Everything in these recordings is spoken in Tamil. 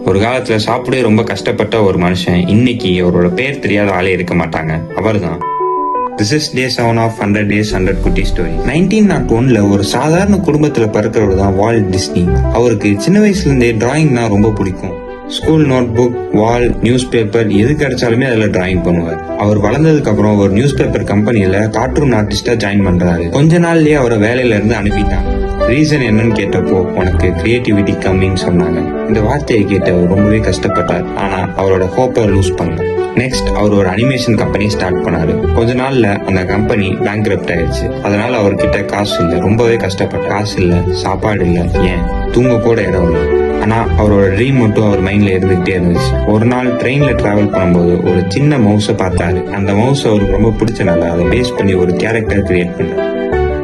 ஒரு காலத்துல சாப்பிடவே ரொம்ப கஷ்டப்பட்ட ஒரு மனுஷன் இன்னைக்கு அவரோட பேர் தெரியாத ஆளே இருக்க மாட்டாங்க. அவர்தான். This is day 7 of 100 Days 100 Kutti Story. 1901ல ஒரு சாதாரண குடும்பத்துல பிறக்கிறவர் தான் வால்ட் டிஸ்னி. அவருக்கு சின்ன வயசுல இருந்தே டிராயிங்னா ரொம்ப பிடிக்கும். ஸ்கூல் நோட் புக், வால், நியூஸ் பேப்பர் எது கிடைச்சாலுமே அதுல டிராயிங் பண்ணுவார். அவர் வளர்ந்ததுக்கு அப்புறம் ஒரு நியூஸ் பேப்பர் கம்பெனில கார்ட்டூன் ஆர்டிஸ்டா ஜாயின் பண்றாரு. கொஞ்ச நாள்லயே அவரை வேலையில இருந்து அனுப்பிட்டாங்க. ரீசன் என்னன்னு கேட்டப்போ உனக்கு கிரியேட்டிவிட்டி கம்மின்னு சொன்னாங்க. இந்த வார்த்தையை கேட்டு அவர் ரொம்பவே கஷ்டப்பட்டார். ஆனா அவரோட ஹோப்பை லூஸ் பண்ணல. நெக்ஸ்ட் அவர் ஒரு அனிமேஷன் கம்பெனி ஸ்டார்ட் பண்ணாரு. கொஞ்ச நாள்ல அந்த கம்பெனி பேங்க்ரப்ட் ஆயிடுச்சு. அதனால அவர்கிட்ட காசு இல்ல, ரொம்பவே கஷ்டப்பட்ட. காசு இல்ல, சாப்பாடு இல்ல, ஏன் தூங்க கூட இடம் இல்லை. ஆனா அவரோட ட்ரீம் மட்டும் அவர் மைண்ட்ல இருந்துகிட்டே இருந்துச்சு. ஒரு நாள் ட்ரெயின்ல டிராவல் பண்ணும்போது ஒரு சின்ன மவுஸை பார்த்தாரு. அந்த மவுஸ் அவருக்கு ரொம்ப பிடிச்சனால அதை பேஸ் பண்ணி ஒரு கேரக்டர் கிரியேட் பண்ணாரு.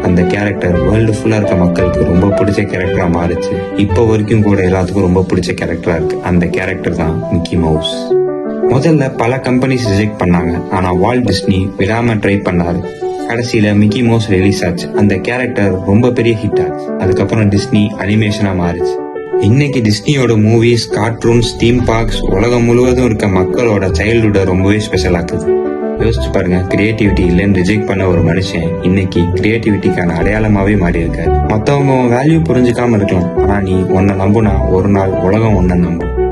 அந்த கேரக்டர் வேர்ல்டு ஃபுல்லா இருக்க மக்களுக்கு ரொம்ப பிடிச்ச கேரக்டரா மாறிச்சு. இப்போ வரைக்கும் கூட எல்லாத்துக்கும் ரொம்ப பிடிச்ச கேரக்டரா இருக்கு. அந்த கேரக்டர் தான் மிக்கி மவுஸ். முதல்ல பல கம்பெனிஸ் ரிஜெக்ட் பண்ணாங்க. ஆனா வால்ட் டிஸ்னி விடாம ட்ரை பண்ணாரு. கடைசியில மிக்கி மவுஸ் ரிலீஸ் ஆச்சு. அந்த கேரக்டர் ரொம்ப பெரிய ஹிட் ஆச்சு. அதுக்கப்புறம் டிஸ்னி அனிமேஷனா மாறிச்சு. இன்னைக்கு டிஸ்னியோட மூவிஸ், கார்ட்டூன்ஸ், தீம் பார்க்ஸ் உலகம் முழுவதும் இருக்க மக்களோட சைல்ட்ஹுட்டை ரொம்பவே ஸ்பெஷல் ஆக்குது. யோசிச்சு பாருங்க, கிரியேட்டிவிட்டி இல்லைன்னு ரிஜெக்ட் பண்ண ஒரு மனுஷன் இன்னைக்கு கிரியேட்டிவிட்டிக்கான அடையாளமாவே மாறி இருக்காரு. மத்தவங்க வேல்யூ புரிஞ்சுக்காம இருக்கலாம், ஆனா நீ உன்னை நம்புனா ஒரு நாள் உலகம் உன்னை நம்பும்.